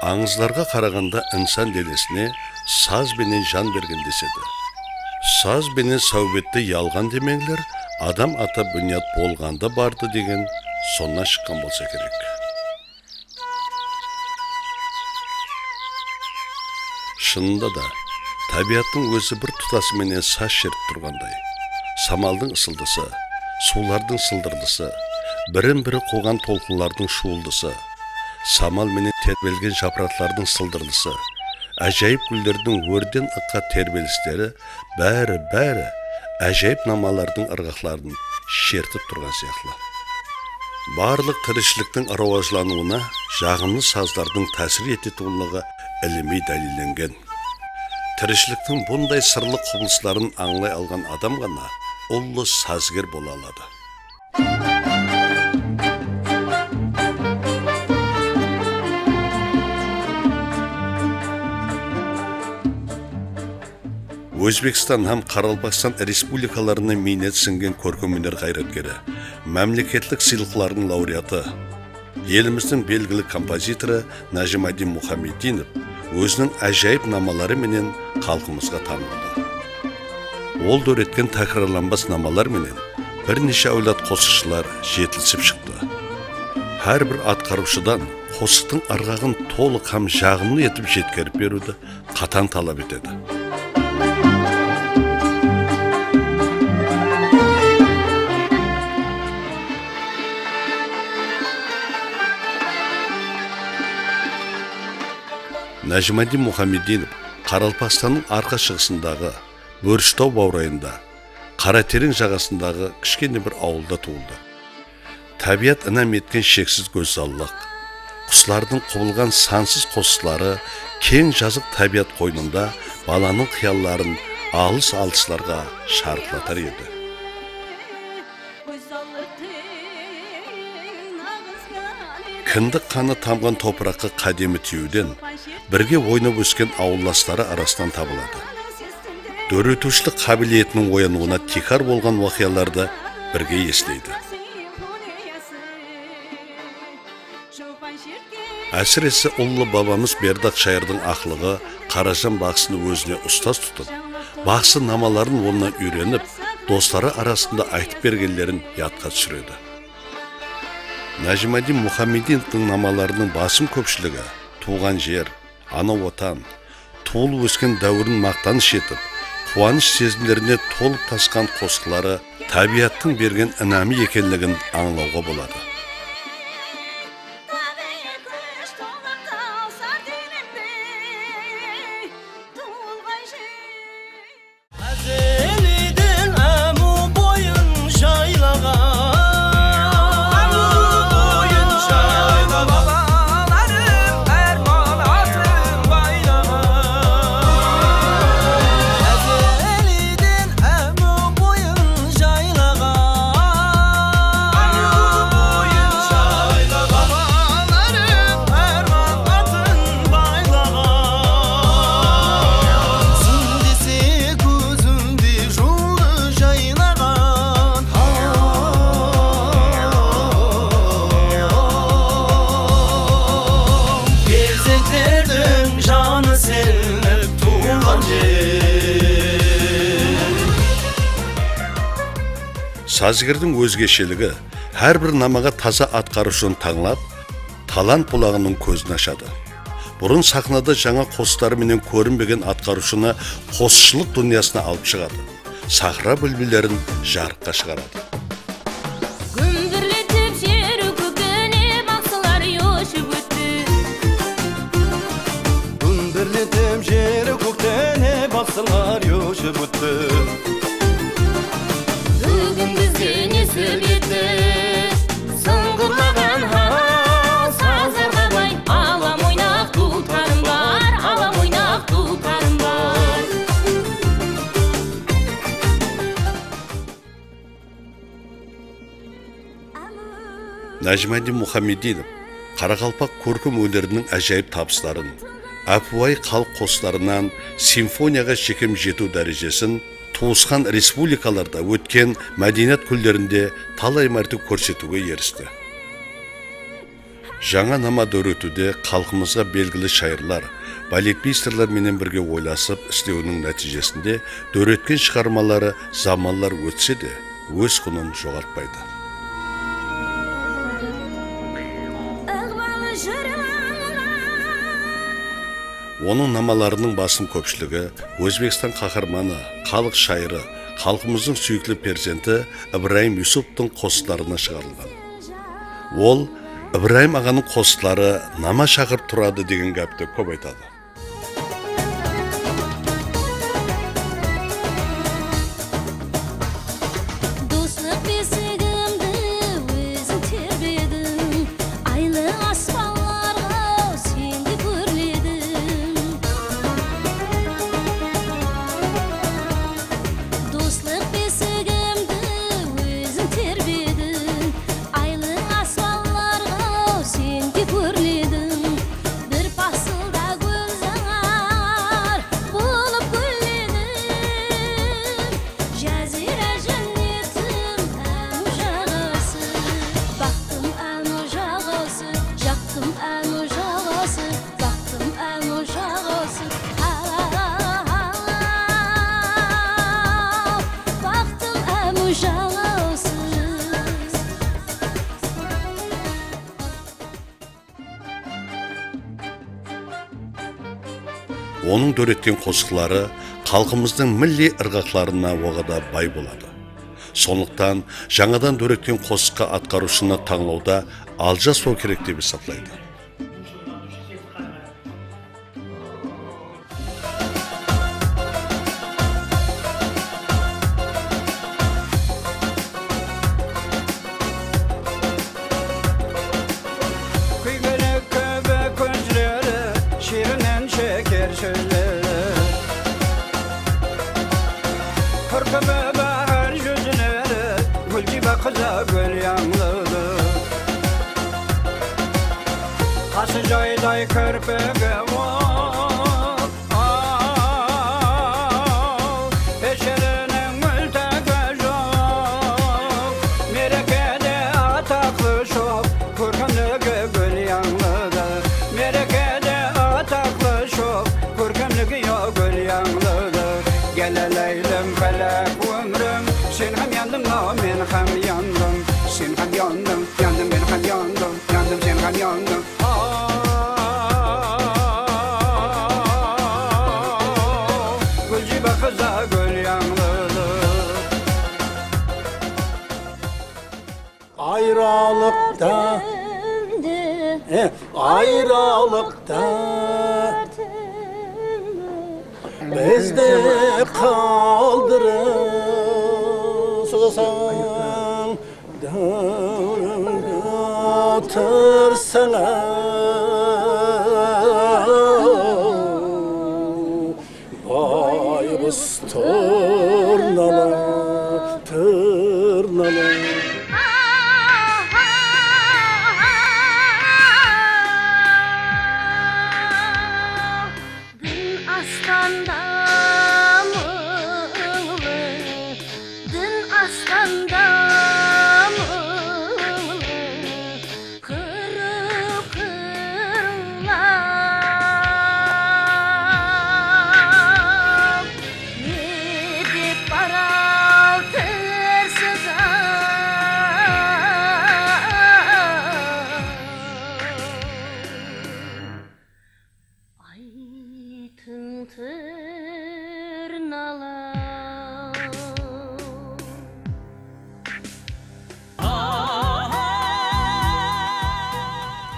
аңызларға қарағанда инсан денесіне саз бенен жан берген деседі. Саз бенен сәубетті ялған демеңлер, адам ата бүният болғанда барды деген соннан шыққан болса керек. Шынында да, табиаттың өзі бір тұтасыменен саз шеріп тұрғандай. Самалдың ысылдысы, сулардың сылдырлысы, бірін-бірі қоған толқынлардың шуылдысы, самал менен тербелген жапырақтардың сылдырлысы, әжайып гүлдердің өрден ыққа тербелістері, бәрі әжайып намалардың ырғақларын шертіп тұрған сияқлы. Барлық тіршіліктің арауажлануына жағымды саздардың тәсір ететуілігі ілімей дәлелленген. Тіршіліктің бұндай сырлы құбылыстарын аңлай алған адам ғана ұлы сазгер бола алады. Өзбекстан һәм Қарақалпақстан республикаларына минет сіңген көркемөнер қайраткері, мемлекеттік сыйлықтардың лауреаты, еліміздің белгілі композиторы Нажимадин Мұхамединов өзінің әжайып намалары менен халқымызға танылды. Ол дөреткен тәкрарланбас намалар менен бірнеше әулет қосықшылар жетілсіп шықты. Әрбір атқарушыдан қосықтың арғағын толық һәм жағымды етіп жеткеріп беруді қатаң талап етеді. Нажимадин Мұхамединов Қарақалпақстанның арқа шығысындағы Бөріштау баурайында, Қаратерең жағасындағы кішкене бір ауылда туылды. Табият інәм еткен шексіз көзаллық, құслардың құбылған сансыз қосылары кең жазық табият қойнында баланың қиялларын алыс-алысларға шарқылатар еді. Кіндік қаны тамған топыраққа қадемі тиюден бірге ойнап өскен ауылдастары арасынан табылады. Дөретушілік қабілетінің оянуына текар болған уақияларды бірге естейді. Әсіресе ұлы бабамыз Бердақ Шайырдың ақылығы Қаражан бақсыны өзіне ұстаз тұтып, бақсы намаларын онынан үйреніп, достары арасында айтып бергендерін ятқа түсіреді. Нажимадин Мұхамединовтың намаларының басым көпшілігі туған жер, ана отан, толып өскен дәуірін мақтаныш етіп, қуаныш сезімдеріне толып тасқан қосқылары табиаттың берген інәмі екенлігін аңлауға болады. Сазгердің өзгешелігі әрбір намаға таза атқарушын таңлап, талант бұлағының көзін ашады. Бұрын сахнада жаңа қостары менен көрінбеген атқарушыны қосшылық дүниясына алып шығады. Сахра бүлбүлдерін жарыққа шығарады. Күмбірлетіп жері көкіне бақсылар йошып өтті. Күмбірлетіп жері көкіне бақсылар йошып өтті. Сыңғырлаған хал сазарға бай, алам ойнақ тұлтарым бар, алам ойнақ тұлтарым бар. Нажимадин Мұхамединов Қарақалпақ көркем өнерінің әжайып табыстарын, әпуай халық қостарынан симфонияға шекем жету дәрежесін туысқан республикаларда өткен мәдениет күндерінде талай мәрте көрсетуге ерісті. Жаңа намада өтуде халқымызға белгілі шайырлар, балетмейстерлер менен бірге ойласып істеуінің нәтижесінде дөреткен шығармалары заманлар өтсе де өз құнын жоғалтпайды. Оның намаларының басым көпшілігі Өзбекстан қаһарманы, халық шайыры, халқымыздың сүйікті перзенті Ибраим Юсуптың қосыларына шығарылған. Ол Ибраим ағаның қосылары нама шақырып тұрады деген гәпті көп айтады. Оның дөреткен қосықлары халқымыздың милли ырғақларына оғада бай болады. Сондықтан жаңадан дөреткен қосыққа атқарушыны таңлауда алжас болу керек деп есептейді. Joyday körpege var, peşerinin mültege yok, merekede ataklı şok, kurkanlığı gül yanlığı, merekede ataklı şok, kurkanlığı yok gül yanlığı. Geleleylim felek ömrüm, sen hem yandın o men hem yandım, sen hem yandım, yandım ben hem yandım, yandım sen hem yandım. Ayrılıkta bizde kaldırırsan dağıtırsalar vay biz tırnalar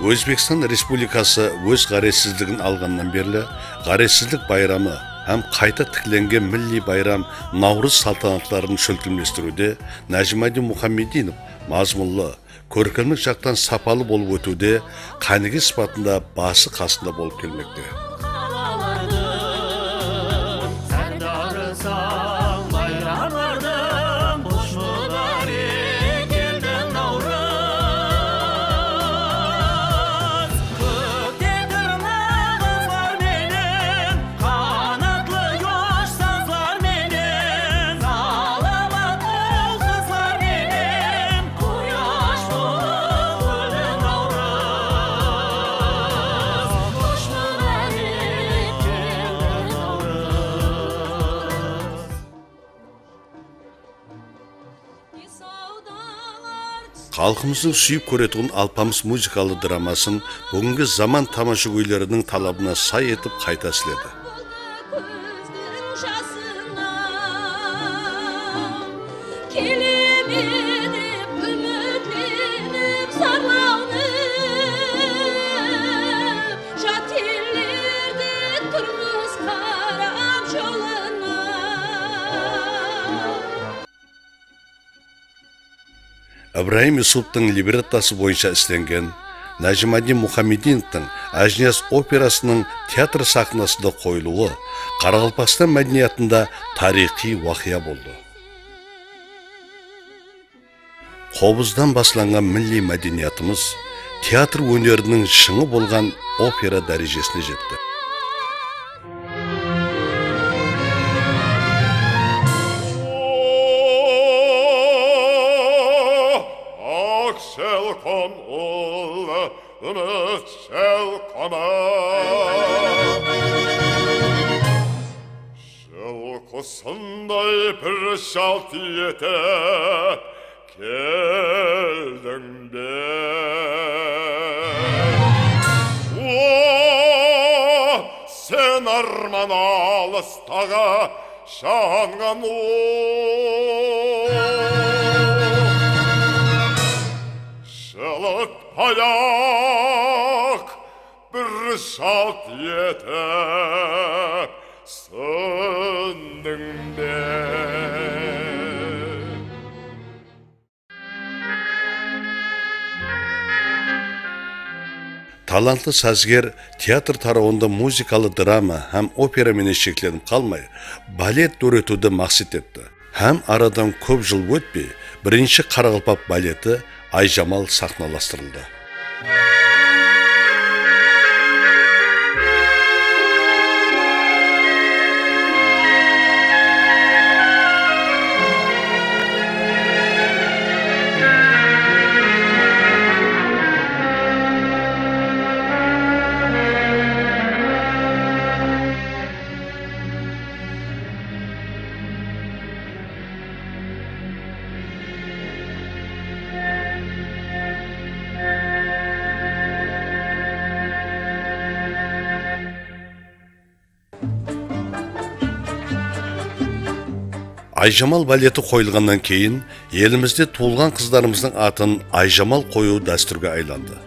Өзбекстан Республикасы өз ғаресіздігін алғаннан берлі, ғаресіздік байрамы һәм қайта тікленген милли байрам Наурыз салтанатларын шөлкілместіруде Нәжімәдин Мұхаммединов мазмұнлы, көркемдік жақтан сапалы болып өтуде қанығы сыпатында басы қасында болып келмекте. Халқымыздың сүйіп көретін Алпамыс музыкалы драмасын бүгінгі заман тамаша көйлерінің талабына сай етіп қайта сіледі. Ибраим Юсуптың либреттосы бойынша істенген Нажимадин Мухаммединовтың Ажнияз операсының театр сахнасында қойылуы Қарақалпақстан мәдениетінде тарихи уақия болды. Қобыздан басланған милли мәдениетіміз театр өнерінің шыңы болған опера дәрежесіне жетті. Жылқысындай бір шалт етіп келдің бе? Сен арман алыстағы жанған Жылытпай-ақ бір шалт етіп söndün de. Талантlı сазгер театр тарауында музыкалы драма һәм опера менен шекленіп қалмай, балет өретуді мақсат етті. Һәм арадан көп жыл өтпей, бірінші Қарақалпақ балеті Айжамал сахналастырылды. Айжамал балеті қойылғаннан кейін, елімізде туылған қыздарымыздың атын Айжамал қою дәстүрге айланды.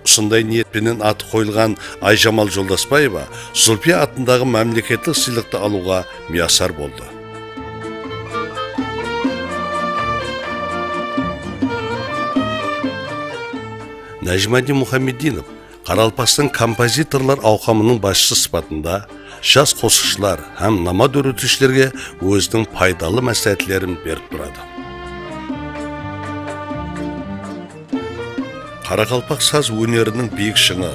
Осындай ниетпенен аты қойылған Айжамал Жолдасбаева Зульфия атындағы мемлекеттік сыйлықты алуға миясар болды. Нажимадин Мухаммединов Қарақалпақстан композиторлар ауқамының басшысы сыпатында жас қосықшылар һәм намаз өретушілерге өзінің пайдалы мәслихатларын беріп тұрады. Қарақалпақ саз өнерінің биік шыңы,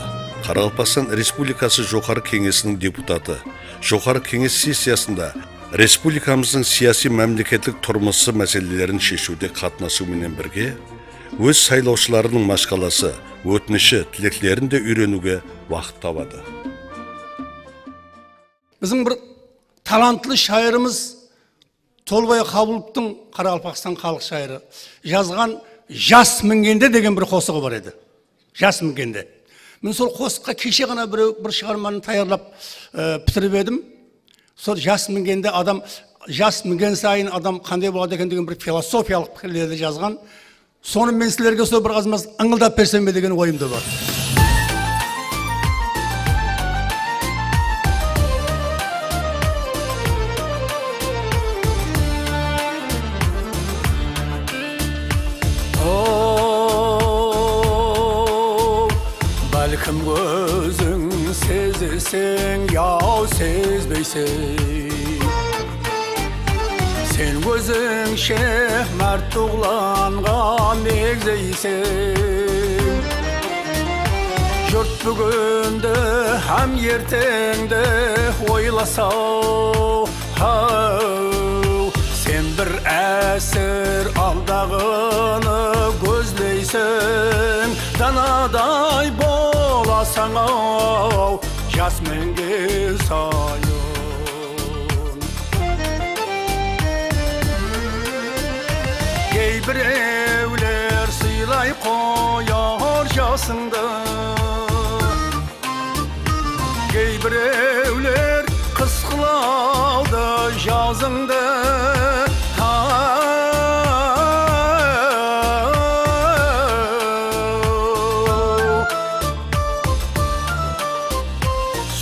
Қарақалпақстан Республикасы Жоғары Кеңесінің депутаты, Жоғары Кеңес сессиясында республикамыздың сияси мемлекеттік тұрмысы мәселелерін шешуде қатынасуымен бірге, өз сайлаушыларының машқаласы, өтініші, тілеклерін де үйренуге уақыт табады. Bizim bir talantlı şairimiz Толбай Қабыловтың Қарақалпақстан халық шайыры жазған Жас мінгенде деген бір қосығы бар еді. Жас мінгенде. Мен сол қосыққа кеше ғана бір шығарманы таярлап бітіріп едім. Сол жас мінгенде адам жас мінген сайын адам қандай болады екен деген бір философиялық пікірлерді жазған. Соны мен сілерге сол бір азмаз ыңылдап берсем бе деген ойымда бар. Бәлкім өзің сезесің, яу сезбейсің. Sen gözünşe mert tuğlanğan egzeysen. Jurt bugünde hem yertende oylasa. Sen bir esir aldağını gözleysen. Danaday bolasan jasminge sayın. Birevler sıylay sındı. Кейбіреулер қыс қылады жазыңды.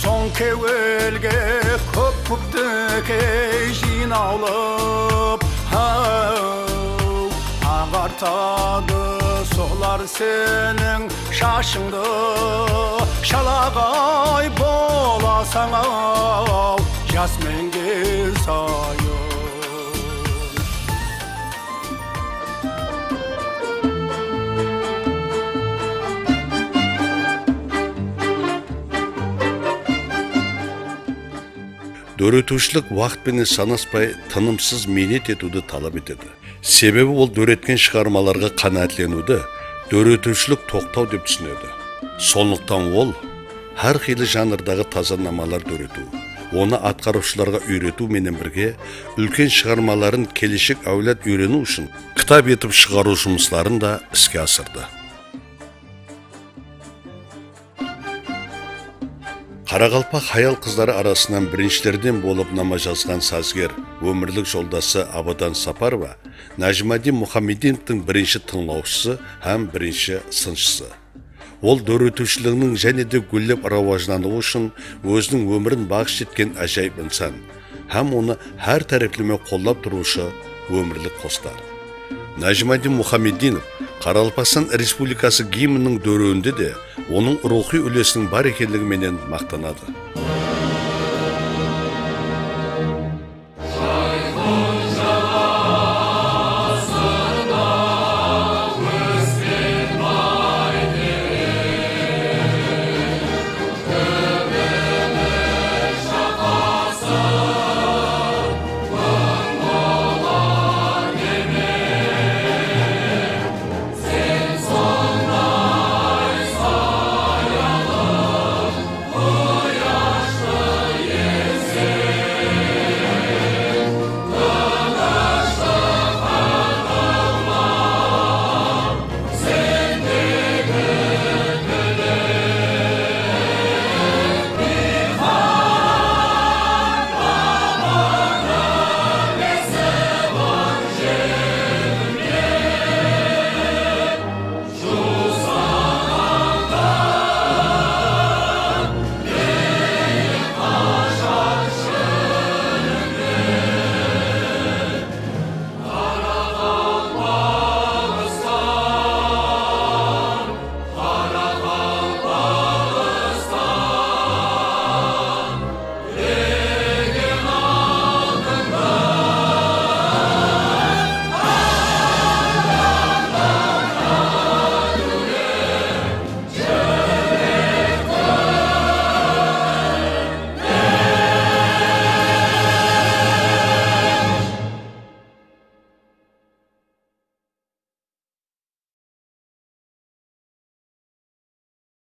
Son kevelge көп кей жиналып, ағартады солар сенің шашыңды. Шалағай боласаң ау, жас менге сайын. Дөретушілік уақытпен санаспай тынымсыз менет етуді талап етеді. Себебі ол дөреткен шығармаларға қанатленуді дөретушілік тоқтау деп түсінеді. Сондықтан ол әр қилы жанрдағы тазанамалар дөрету, оны атқарушыларға үйрету менен бірге үлкен шығармаларын келешек әулет үйрену үшін кітап етіп шығару жұмыстарын да іске асырды. Қарақалпақ хаял қыздары арасынан біріншілерден болып нама жазған сазгер, өмірлік жолдасы Абадан Сапарова, Нәжімадин Мұхаммединовтың бірінші тыңлаушысы һәм бірінші сыншысы. Ол дөретушілігінің және де гүллеп рауажлануы үшін өзінің өмірін бағыш еткен әжайып инсан, һәм оны әр тәрәплеме қолдап тұрушы өмірлік қостар. Нәжімадин Мұхаммединов Қарақалпақстан Республикасы гимнінің дөреуінде де оның рухи үлесінің бар екендігіменен мақтанады.